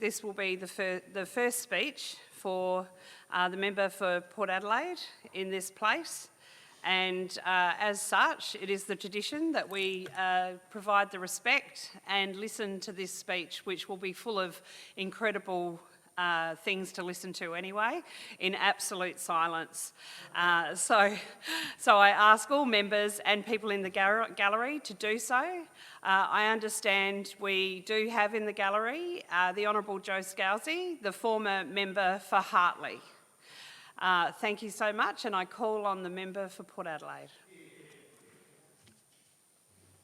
This will be the first speech for the member for Port Adelaide in this place, and as such, it is the tradition that we provide the respect and listen to this speech, which will be full of incredible things to listen to anyway, in absolute silence. So I ask all members and people in the gallery to do so. I understand we do have in the gallery the Honourable Joe Scousey, the former member for Hartley. Thank you so much, and I call on the member for Port Adelaide.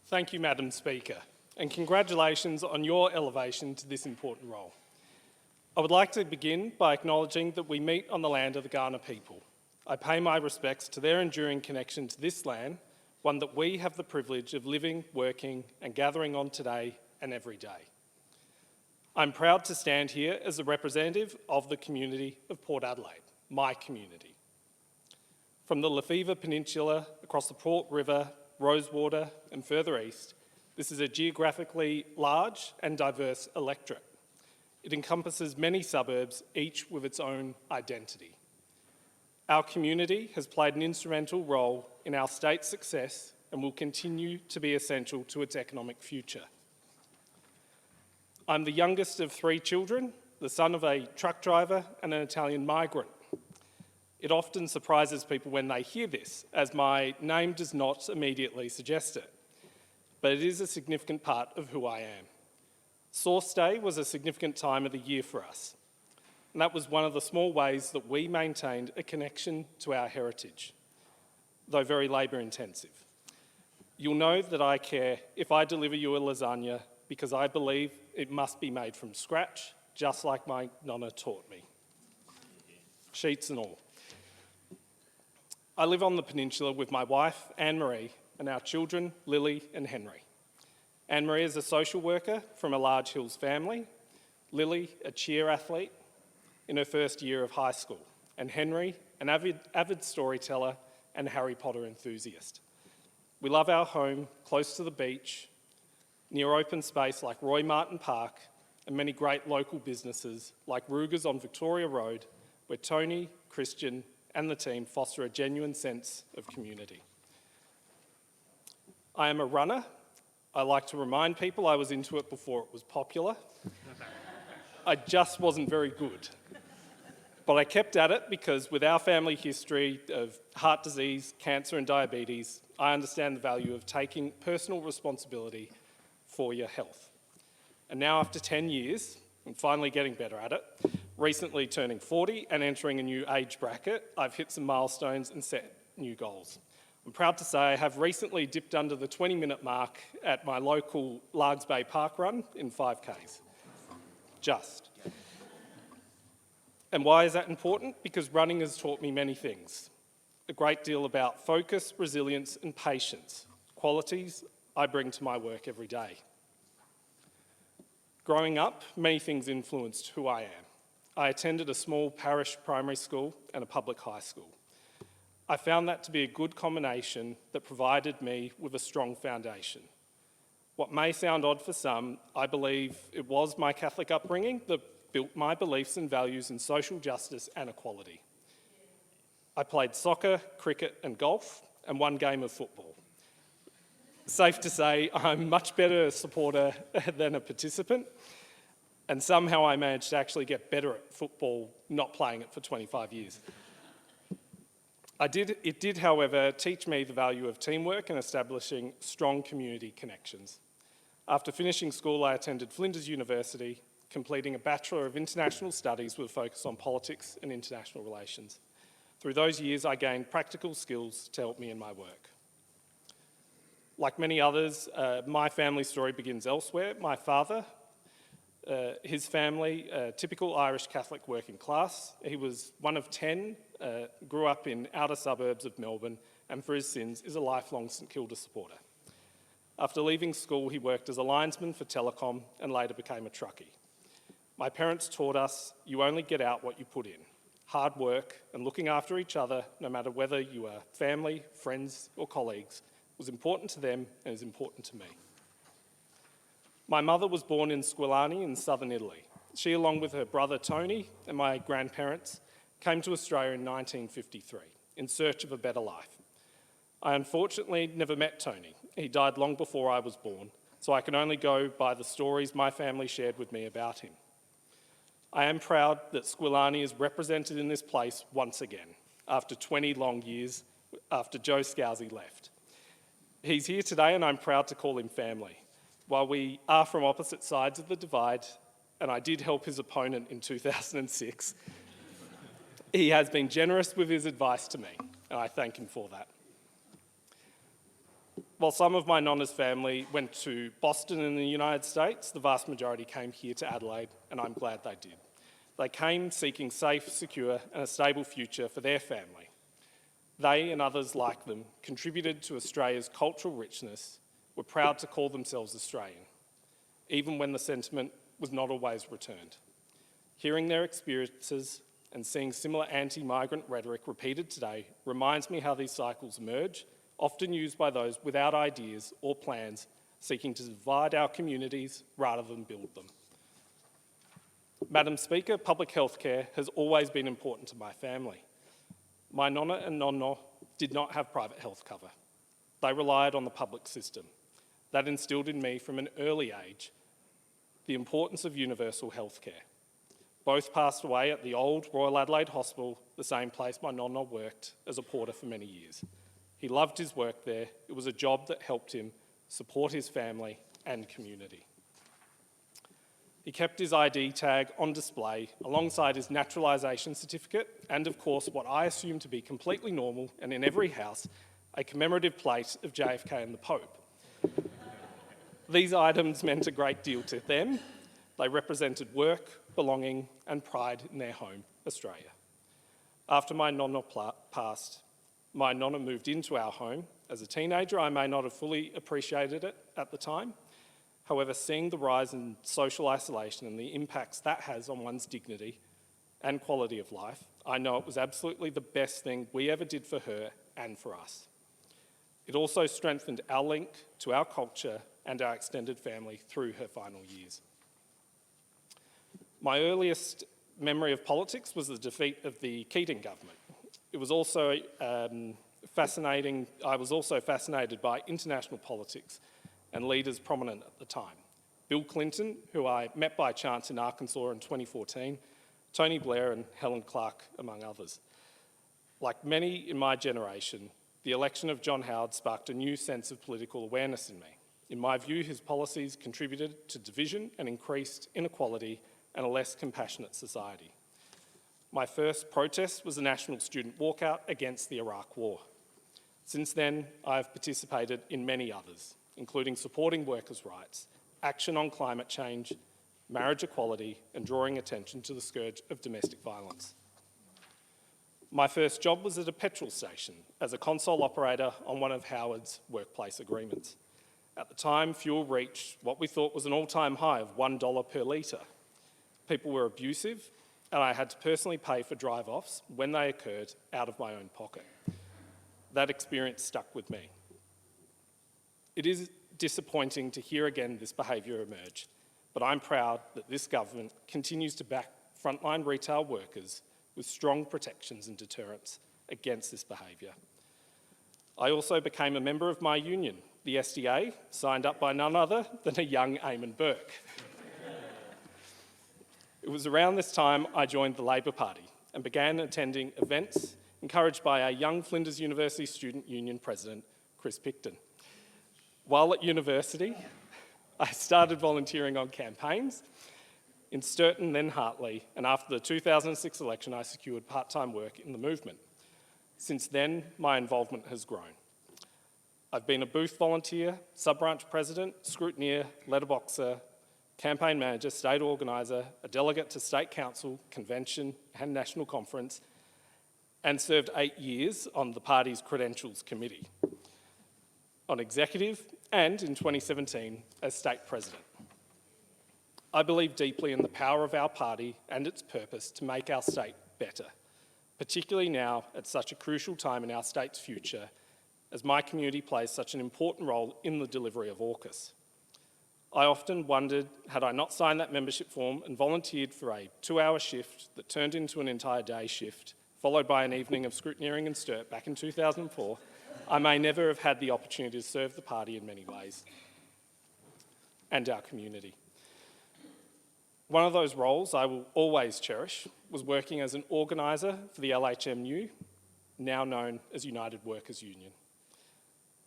Thank you, Madam Speaker, and congratulations on your elevation to this important role. I would like to begin by acknowledging that we meet on the land of the Kaurna people. I pay my respects to their enduring connection to this land, one that we have the privilege of living, working and gathering on today and every day. I'm proud to stand here as a representative of the community of Port Adelaide, my community. From the Lefevre Peninsula, across the Port River, Rosewater and further east, this is a geographically large and diverse electorate. It encompasses many suburbs, each with its own identity. Our community has played an instrumental role in our state's success and will continue to be essential to its economic future. I'm the youngest of 3 children, the son of a truck driver and an Italian migrant. It often surprises people when they hear this, as my name does not immediately suggest it, but it is a significant part of who I am. Source Day was a significant time of the year for us, and that was one of the small ways that we maintained a connection to our heritage, though very labour intensive. You'll know that I care if I deliver you a lasagna because I believe it must be made from scratch, just like my nonna taught me. Sheets and all. I live on the peninsula with my wife, Anne-Marie, and our children, Lily and Henry. Anne-Marie is a social worker from a Large Hills family, Lily, a cheer athlete in her first year of high school, and Henry, an avid storyteller and Harry Potter enthusiast. We love our home close to the beach, near open space like Roy Martin Park, and many great local businesses like Ruger's on Victoria Road, where Tony, Christian and the team foster a genuine sense of community. I am a runner. I like to remind people I was into it before it was popular. I just wasn't very good. But I kept at it because with our family history of heart disease, cancer and diabetes, I understand the value of taking personal responsibility for your health. And now after 10 years, I'm finally getting better at it, recently turning 40 and entering a new age bracket, I've hit some milestones and set new goals. I'm proud to say I have recently dipped under the 20-minute mark at my local Largs Bay Park run in 5Ks. Just. And why is that important? Because running has taught me many things. A great deal about focus, resilience and patience, qualities I bring to my work every day. Growing up, many things influenced who I am. I attended a small parish primary school and a public high school. I found that to be a good combination that provided me with a strong foundation. What may sound odd for some, I believe it was my Catholic upbringing that built my beliefs and values in social justice and equality. I played soccer, cricket and golf, and 1 game of football. Safe to say, I'm much better a supporter than a participant, and somehow I managed to actually get better at football, not playing it for 25 years. It did, however, teach me the value of teamwork and establishing strong community connections. After finishing school, I attended Flinders University, completing a Bachelor of International Studies with a focus on politics and international relations. Through those years, I gained practical skills to help me in my work. Like many others, my family story begins elsewhere. My father, his family, typical Irish Catholic working class. He was one of 10, grew up in outer suburbs of Melbourne, and for his sins is a lifelong St Kilda supporter. After leaving school, he worked as a linesman for Telecom and later became a truckie. My parents taught us you only get out what you put in. Hard work and looking after each other, no matter whether you are family, friends or colleagues, was important to them and is important to me. My mother was born in Squillani in southern Italy. She, along with her brother Tony and my grandparents, came to Australia in 1953 in search of a better life. I unfortunately never met Tony. He died long before I was born, so I can only go by the stories my family shared with me about him. I am proud that Squilani is represented in this place once again, after 20 long years, after Joe Scousey left. He's here today and I'm proud to call him family. While we are from opposite sides of the divide, and I did help his opponent in 2006, he has been generous with his advice to me, and I thank him for that. While some of my nonna's family went to Boston in the United States, the vast majority came here to Adelaide, and I'm glad they did. They came seeking safe, secure, and a stable future for their family. They and others like them contributed to Australia's cultural richness, were proud to call themselves Australian, even when the sentiment was not always returned. Hearing their experiences and seeing similar anti-migrant rhetoric repeated today reminds me how these cycles emerge, often used by those without ideas or plans, seeking to divide our communities rather than build them. Madam Speaker, public health care has always been important to my family. My nonna and nonno did not have private health cover. They relied on the public system. That instilled in me from an early age the importance of universal health care. Both passed away at the old Royal Adelaide Hospital, the same place my nonna worked as a porter for many years. He loved his work there. It was a job that helped him support his family and community. He kept his ID tag on display alongside his naturalisation certificate and, of course, what I assume to be completely normal and in every house, a commemorative plate of JFK and the Pope. These items meant a great deal to them. They represented work, belonging and pride in their home, Australia. After my nonna passed, my nonna moved into our home. As a teenager, I may not have fully appreciated it at the time. However, seeing the rise in social isolation and the impacts that has on one's dignity and quality of life, I know it was absolutely the best thing we ever did for her and for us. It also strengthened our link to our culture and our extended family through her final years. My earliest memory of politics was the defeat of the Keating government. It was also fascinating. I was also fascinated by international politics and leaders prominent at the time. Bill Clinton, who I met by chance in Arkansas in 2014, Tony Blair and Helen Clark, among others. Like many in my generation, the election of John Howard sparked a new sense of political awareness in me. In my view, his policies contributed to division and increased inequality and a less compassionate society. My first protest was a national student walkout against the Iraq War. Since then, I have participated in many others, including supporting workers' rights, action on climate change, marriage equality, and drawing attention to the scourge of domestic violence. My first job was at a petrol station as a console operator on one of Howard's workplace agreements. At the time, fuel reached what we thought was an all-time high of $1 per litre. People were abusive, and I had to personally pay for drive-offs when they occurred out of my own pocket. That experience stuck with me. It is disappointing to hear again this behaviour emerge, but I'm proud that this government continues to back frontline retail workers with strong protections and deterrents against this behaviour. I also became a member of my union, the SDA, signed up by none other than a young Eamon Burke. It was around this time I joined the Labor Party and began attending events encouraged by our young Flinders University Student Union President, Chris Picton. While at university, I started volunteering on campaigns in Sturton, then Hartley, and after the 2006 election, I secured part-time work in the movement. Since then, my involvement has grown. I've been a booth volunteer, sub-branch president, scrutineer, letterboxer, campaign manager, state organiser, a delegate to state council, convention and national conference, and served 8 years on the party's credentials committee, on executive, and in 2017 as state president. I believe deeply in the power of our party and its purpose to make our state better, particularly now at such a crucial time in our state's future as my community plays such an important role in the delivery of AUKUS. I often wondered, had I not signed that membership form and volunteered for a 2-hour shift that turned into an entire day shift, followed by an evening of scrutineering and sturt back in 2004, I may never have had the opportunity to serve the party in many ways and our community. One of those roles I will always cherish was working as an organiser for the LHMU, now known as United Workers Union.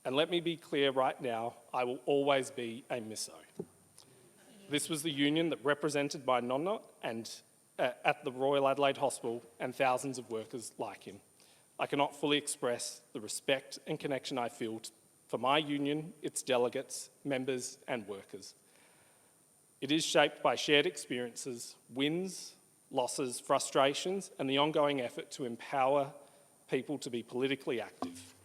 And let me be clear right now, I will always be a misso. This was the union that represented my nonna and at the Royal Adelaide Hospital and thousands of workers like him. I cannot fully express the respect and connection I feel for my union, its delegates, members and workers. It is shaped by shared experiences, wins, losses, frustrations, and the ongoing effort to empower people to be politically active.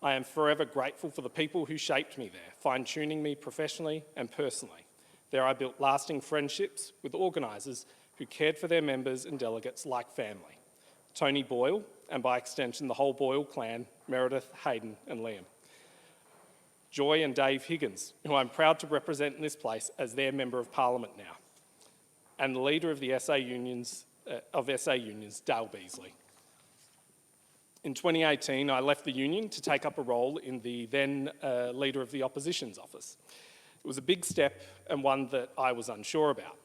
I am forever grateful for the people who shaped me there, fine-tuning me professionally and personally. There I built lasting friendships with organisers who cared for their members and delegates like family. Tony Boyle, and by extension the whole Boyle clan, Meredith, Hayden and Liam. Joy and Dave Higgins, who I'm proud to represent in this place as their Member of Parliament now, and the leader of the SA Unions, Dale Beasley. In 2018, I left the union to take up a role in the then Leader of the Opposition's office. It was a big step and one that I was unsure about.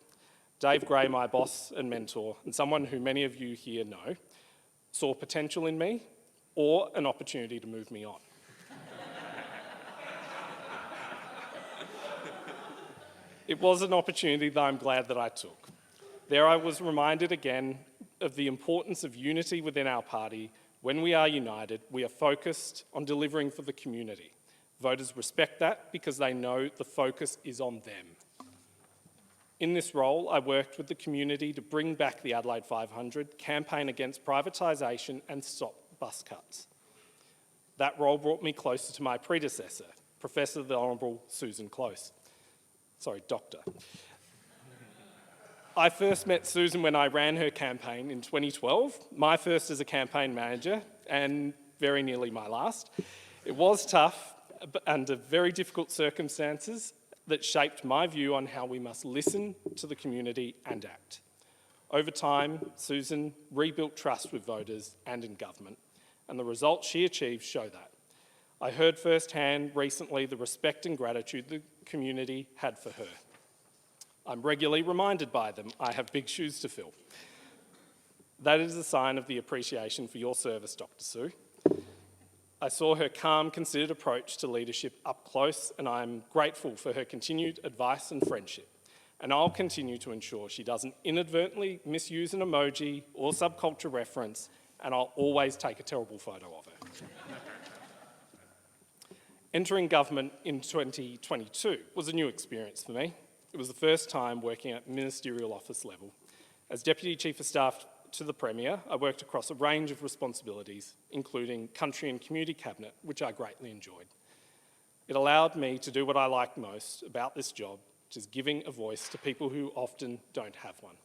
Dave Gray, my boss and mentor, and someone who many of you here know, saw potential in me or an opportunity to move me on. It was an opportunity that I'm glad that I took. There I was reminded again of the importance of unity within our party. When we are united, we are focused on delivering for the community. Voters respect that because they know the focus is on them. In this role, I worked with the community to bring back the Adelaide 500, campaign against privatisation and stop bus cuts. That role brought me closer to my predecessor, Professor the Honourable Susan Close. Sorry, Doctor. I first met Susan when I ran her campaign in 2012, my first as a campaign manager and very nearly my last. It was tough under very difficult circumstances that shaped my view on how we must listen to the community and act. Over time, Susan rebuilt trust with voters and in government, and the results she achieved show that. I heard firsthand recently the respect and gratitude the community had for her. I'm regularly reminded by them I have big shoes to fill. That is a sign of the appreciation for your service, Dr. Sue. I saw her calm, considered approach to leadership up close, and I'm grateful for her continued advice and friendship. And I'll continue to ensure she doesn't inadvertently misuse an emoji or subculture reference, and I'll always take a terrible photo of her. Entering government in 2022 was a new experience for me. It was the first time working at ministerial office level. As Deputy Chief of Staff to the Premier, I worked across a range of responsibilities, including Country and Community Cabinet, which I greatly enjoyed. It allowed me to do what I like most about this job, which is giving a voice to people who often don't have one.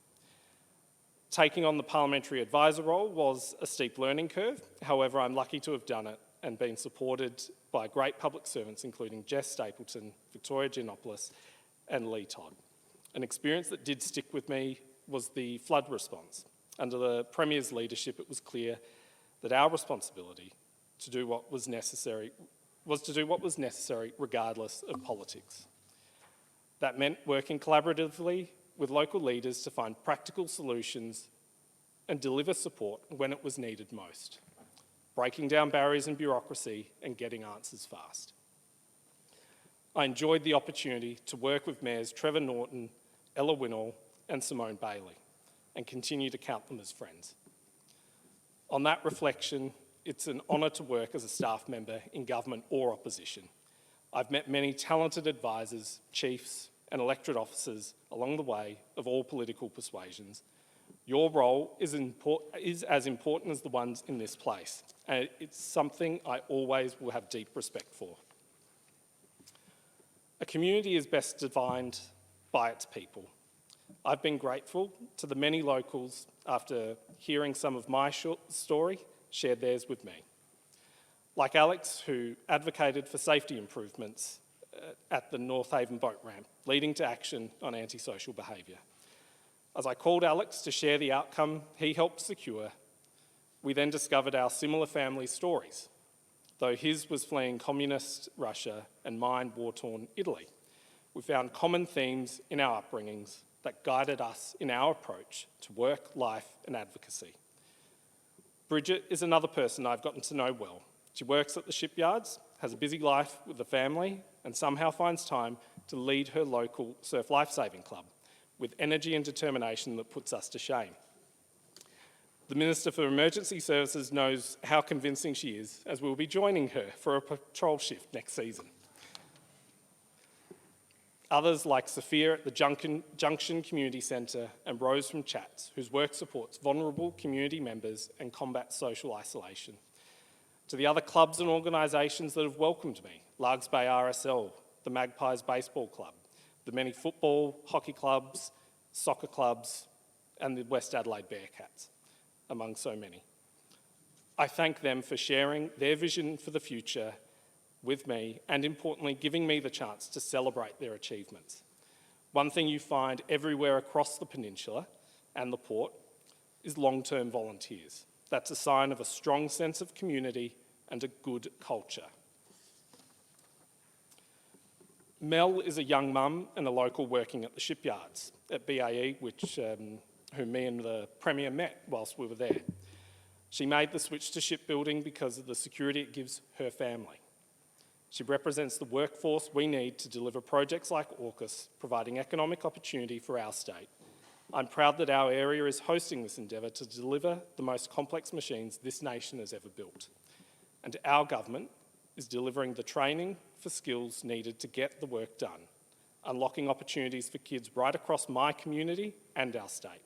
Taking on the parliamentary advisor role was a steep learning curve. However, I'm lucky to have done it and been supported by great public servants, including Jess Stapleton, Victoria Giannopoulos, and Lee Todd. An experience that did stick with me was the flood response. Under the Premier's leadership, it was clear that our responsibility to do what was necessary was to do what was necessary regardless of politics. That meant working collaboratively with local leaders to find practical solutions and deliver support when it was needed most, breaking down barriers and bureaucracy and getting answers fast. I enjoyed the opportunity to work with Mayors Trevor Norton, Ella Winnall and Simone Bailey, and continue to count them as friends. On that reflection, it's an honour to work as a staff member in government or opposition. I've met many talented advisors, chiefs and electorate officers along the way of all political persuasions. Your role is as important as the ones in this place, and it's something I always will have deep respect for. A community is best defined by its people. I've been grateful to the many locals after hearing some of my story, shared theirs with me. Like Alex, who advocated for safety improvements at the North Haven boat ramp, leading to action on antisocial behaviour. As I called Alex to share the outcome he helped secure, we then discovered our similar family stories, though his was fleeing communist Russia and mine war-torn Italy. We found common themes in our upbringings that guided us in our approach to work, life and advocacy. Bridget is another person I've gotten to know well. She works at the shipyards, has a busy life with the family and somehow finds time to lead her local surf lifesaving club with energy and determination that puts us to shame. The Minister for Emergency Services knows how convincing she is, as we'll be joining her for a patrol shift next season. Others like Sophia at the Junction Community Centre and Rose from Chats, whose work supports vulnerable community members and combats social isolation. To the other clubs and organisations that have welcomed me, Largs Bay RSL, the Magpies Baseball Club, the many football, hockey clubs, soccer clubs, and the West Adelaide Bearcats, among so many. I thank them for sharing their vision for the future with me and, importantly, giving me the chance to celebrate their achievements. One thing you find everywhere across the peninsula and the port is long-term volunteers. That's a sign of a strong sense of community and a good culture. Mel is a young mum and a local working at the shipyards at BAE, whom me and the Premier met whilst we were there. She made the switch to shipbuilding because of the security it gives her family. She represents the workforce we need to deliver projects like AUKUS, providing economic opportunity for our state. I'm proud that our area is hosting this endeavour to deliver the most complex machines this nation has ever built. And our government is delivering the training for skills needed to get the work done, unlocking opportunities for kids right across my community and our state.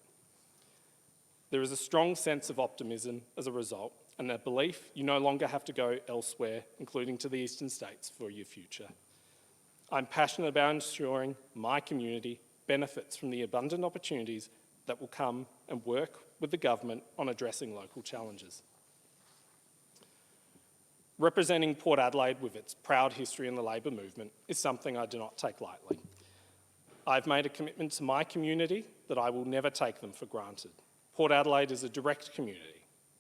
There is a strong sense of optimism as a result, and a belief you no longer have to go elsewhere, including to the eastern states, for your future. I'm passionate about ensuring my community benefits from the abundant opportunities that will come and work with the government on addressing local challenges. Representing Port Adelaide with its proud history in the Labor movement is something I do not take lightly. I've made a commitment to my community that I will never take them for granted. Port Adelaide is a direct community.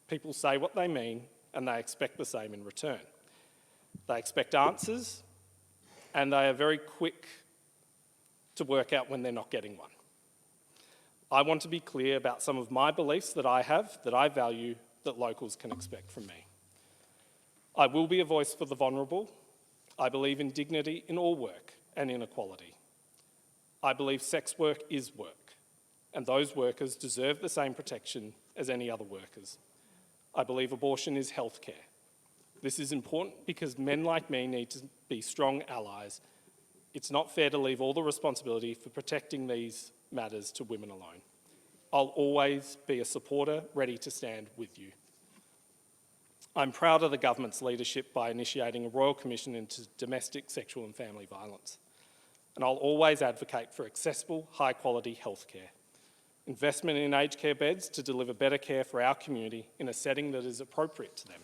People say what they mean and they expect the same in return. They expect answers and they are very quick to work out when they're not getting one. I want to be clear about some of my beliefs that I have, that I value, that locals can expect from me. I will be a voice for the vulnerable. I believe in dignity in all work and inequality. I believe sex work is work, and those workers deserve the same protection as any other workers. I believe abortion is healthcare. This is important because men like me need to be strong allies. It's not fair to leave all the responsibility for protecting these matters to women alone. I'll always be a supporter, ready to stand with you. I'm proud of the government's leadership by initiating a Royal Commission into domestic, sexual and family violence. And I'll always advocate for accessible, high-quality healthcare. Investment in aged care beds to deliver better care for our community in a setting that is appropriate to them.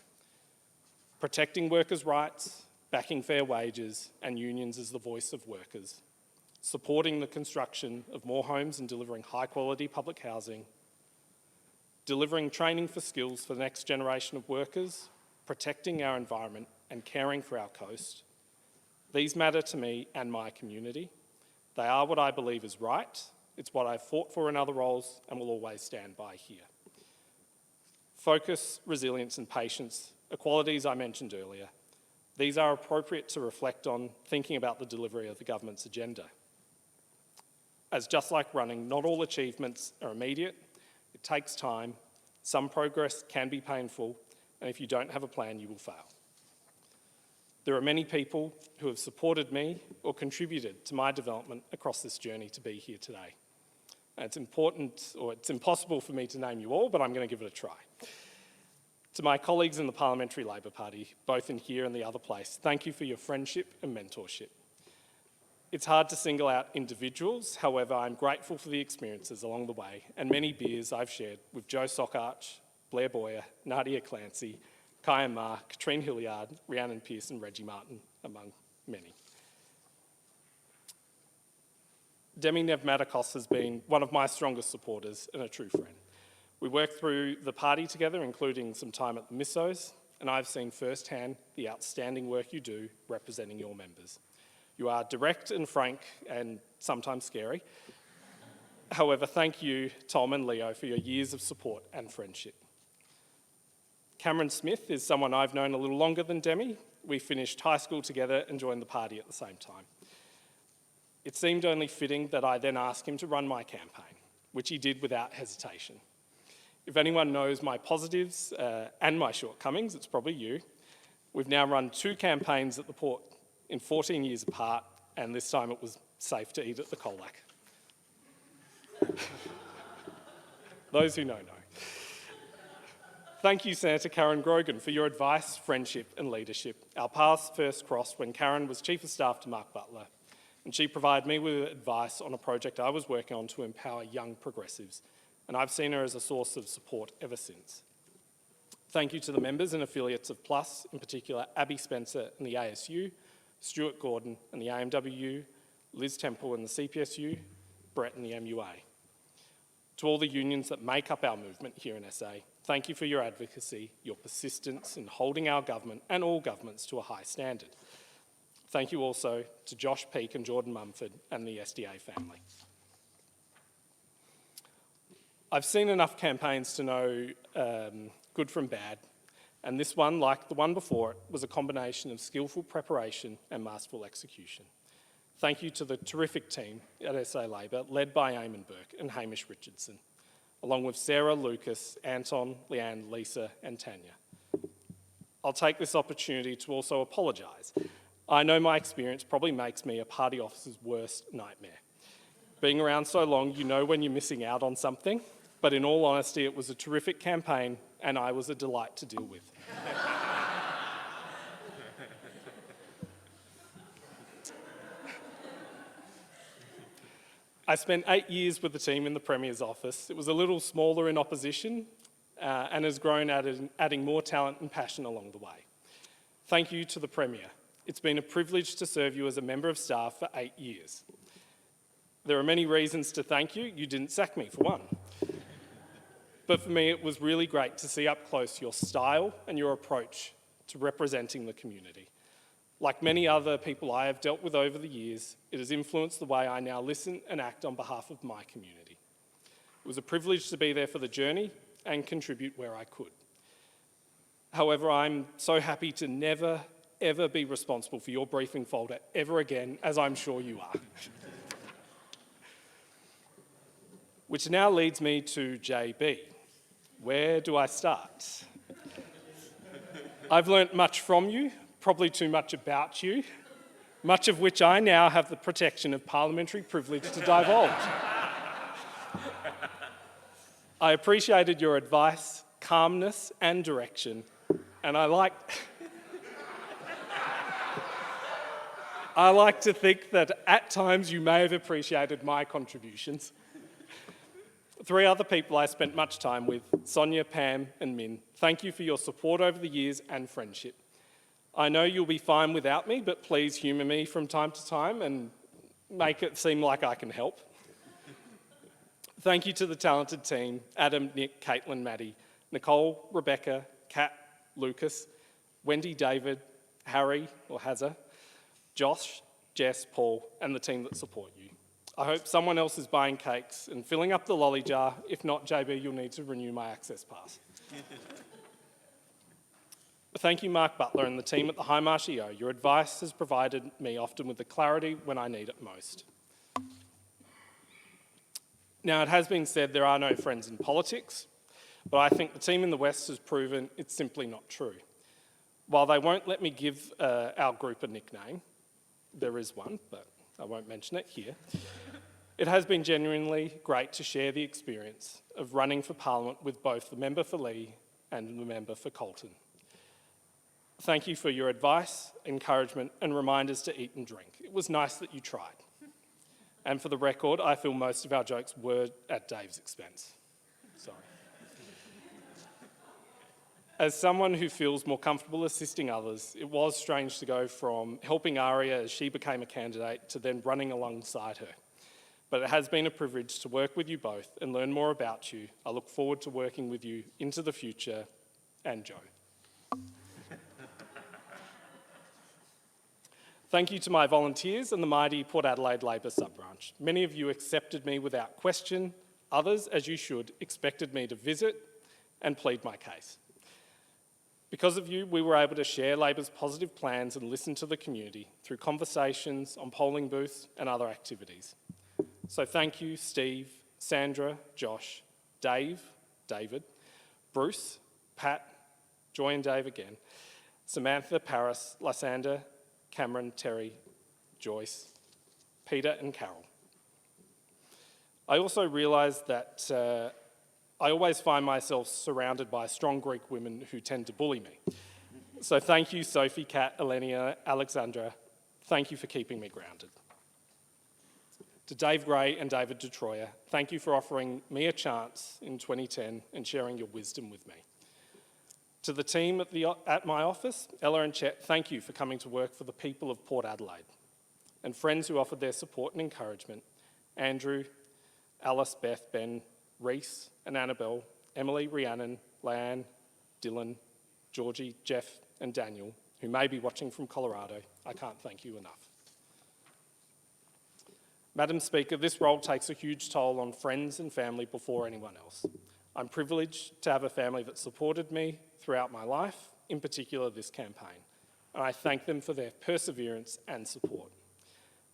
Protecting workers' rights, backing fair wages and unions as the voice of workers. Supporting the construction of more homes and delivering high-quality public housing. Delivering training for skills for the next generation of workers. Protecting our environment and caring for our coast. These matter to me and my community. They are what I believe is right. It's what I've fought for in other roles and will always stand by here. Focus, resilience and patience are qualities I mentioned earlier. These are appropriate to reflect on thinking about the delivery of the government's agenda. As just like running, not all achievements are immediate. It takes time. Some progress can be painful, and if you don't have a plan, you will fail. There are many people who have supported me or contributed to my development across this journey to be here today. It's impossible for me to name you all, but I'm going to give it a try. To my colleagues in the Parliamentary Labor Party, both in here and the other place, thank you for your friendship and mentorship. It's hard to single out individuals, however, I'm grateful for the experiences along the way and many beers I've shared with Joe Sockarch, Blair Boyer, Nadia Clancy, Kaya Ma, Katrine Hilliard, Rhiannon Pearce and Reggie Martin, among many. Demi Nevmatikos has been one of my strongest supporters and a true friend. We worked through the party together, including some time at the Missos, and I've seen firsthand the outstanding work you do representing your members. You are direct and frank and sometimes scary. However, thank you, Tom and Leo, for your years of support and friendship. Cameron Smith is someone I've known a little longer than Demi. We finished high school together and joined the party at the same time. It seemed only fitting that I then ask him to run my campaign, which he did without hesitation. If anyone knows my positives and my shortcomings, it's probably you. We've now run 2 campaigns at the Port in 14 years apart, and this time it was safe to eat at the Colac. Those who know. Thank you, Senator Karen Grogan, for your advice, friendship and leadership. Our paths first crossed when Karen was Chief of Staff to Mark Butler, and she provided me with advice on a project I was working on to empower young progressives, and I've seen her as a source of support ever since. Thank you to the members and affiliates of PLUS, in particular Abby Spencer and the ASU, Stuart Gordon and the AMWU, Liz Temple and the CPSU, Brett and the MUA. To all the unions that make up our movement here in SA, thank you for your advocacy, your persistence in holding our government and all governments to a high standard. Thank you also to Josh Peake and Jordan Mumford and the SDA family. I've seen enough campaigns to know good from bad, and this one, like the one before it, was a combination of skillful preparation and masterful execution. Thank you to the terrific team at SA Labor, led by Eamon Burke and Hamish Richardson, along with Sarah, Lucas, Anton, Leanne, Lisa and Tanya. I'll take this opportunity to also apologise. I know my experience probably makes me a party officer's worst nightmare. Being around so long, you know when you're missing out on something, but in all honesty, it was a terrific campaign and I was a delight to deal with. I spent 8 years with the team in the Premier's office. It was a little smaller in opposition and has grown, adding more talent and passion along the way. Thank you to the Premier. It's been a privilege to serve you as a member of staff for 8 years. There are many reasons to thank you. You didn't sack me, for one. But for me, it was really great to see up close your style and your approach to representing the community. Like many other people I have dealt with over the years, it has influenced the way I now listen and act on behalf of my community. It was a privilege to be there for the journey and contribute where I could. However, I'm so happy to never, ever be responsible for your briefing folder ever again, as I'm sure you are. Which now leads me to JB. Where do I start? I've learnt much from you, probably too much about you, much of which I now have the protection of parliamentary privilege to divulge. I appreciated your advice, calmness and direction, and I like to think that at times you may have appreciated my contributions. 3 other people I spent much time with, Sonia, Pam and Min, thank you for your support over the years and friendship. I know you'll be fine without me, but please humour me from time to time and make it seem like I can help. Thank you to the talented team, Adam, Nick, Caitlin, Maddie, Nicole, Rebecca, Kat, Lucas, Wendy, David, Harry, or Hazza, Josh, Jess, Paul, and the team that support you. I hope someone else is buying cakes and filling up the lolly jar. If not, JB, you'll need to renew my access pass. Thank you, Mark Butler and the team at the High Marsh EO. Your advice has provided me often with the clarity when I need it most. Now, it has been said there are no friends in politics, but I think the team in the West has proven it's simply not true. While they won't let me give our group a nickname, there is one, but I won't mention it here. It has been genuinely great to share the experience of running for Parliament with both the member for Lee and the member for Colton. Thank you for your advice, encouragement and reminders to eat and drink. It was nice that you tried. And for the record, I feel most of our jokes were at Dave's expense. Sorry. As someone who feels more comfortable assisting others, it was strange to go from helping Aria as she became a candidate to then running alongside her. But it has been a privilege to work with you both and learn more about you. I look forward to working with you into the future, and Joe. Thank you to my volunteers and the mighty Port Adelaide Labor sub-branch. Many of you accepted me without question. Others, as you should, expected me to visit and plead my case. Because of you, we were able to share Labor's positive plans and listen to the community through conversations on polling booths and other activities. So thank you, Steve, Sandra, Josh, Dave, David, Bruce, Pat, Joy and Dave again, Samantha, Paris, Lysander, Cameron, Terry, Joyce, Peter and Carol. I also realised that I always find myself surrounded by strong Greek women who tend to bully me. So thank you, Sophie, Kat, Elenia, Alexandra. Thank you for keeping me grounded. To Dave Gray and David DeTroyer, thank you for offering me a chance in 2010 and sharing your wisdom with me. To the team at my office, Ella and Chet, thank you for coming to work for the people of Port Adelaide. And friends who offered their support and encouragement, Andrew, Alice, Beth, Ben, Reese and Annabelle, Emily, Rhiannon, Leanne, Dylan, Georgie, Jeff and Daniel, who may be watching from Colorado, I can't thank you enough. Madam Speaker, this role takes a huge toll on friends and family before anyone else. I'm privileged to have a family that supported me throughout my life, in particular this campaign, and I thank them for their perseverance and support.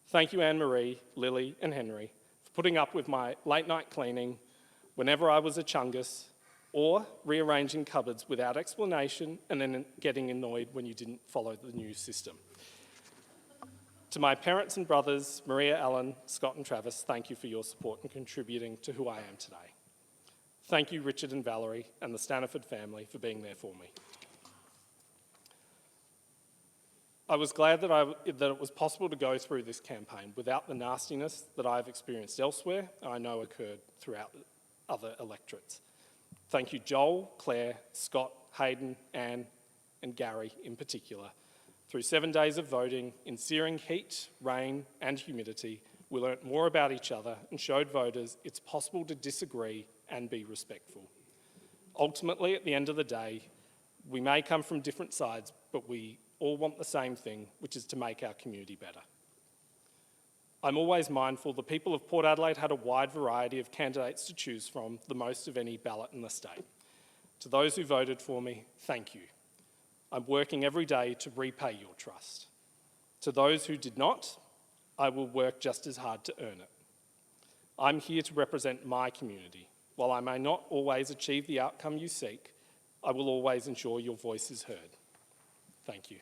Thank you, Anne-Marie, Lily and Henry, for putting up with my late night cleaning whenever I was a chungus, or rearranging cupboards without explanation and then getting annoyed when you didn't follow the new system. To my parents and brothers, Maria, Alan, Scott and Travis, thank you for your support and contributing to who I am today. Thank you, Richard and Valerie and the Staniford family for being there for me. I was glad that it was possible to go through this campaign without the nastiness that I've experienced elsewhere and I know occurred throughout other electorates. Thank you, Joel, Claire, Scott, Hayden, Anne and Gary in particular. Through 7 days of voting in searing heat, rain and humidity, we learnt more about each other and showed voters it's possible to disagree and be respectful. Ultimately, at the end of the day, we may come from different sides, but we all want the same thing, which is to make our community better. I'm always mindful the people of Port Adelaide had a wide variety of candidates to choose from, the most of any ballot in the state. To those who voted for me, thank you. I'm working every day to repay your trust. To those who did not, I will work just as hard to earn it. I'm here to represent my community. While I may not always achieve the outcome you seek, I will always ensure your voice is heard. Thank you.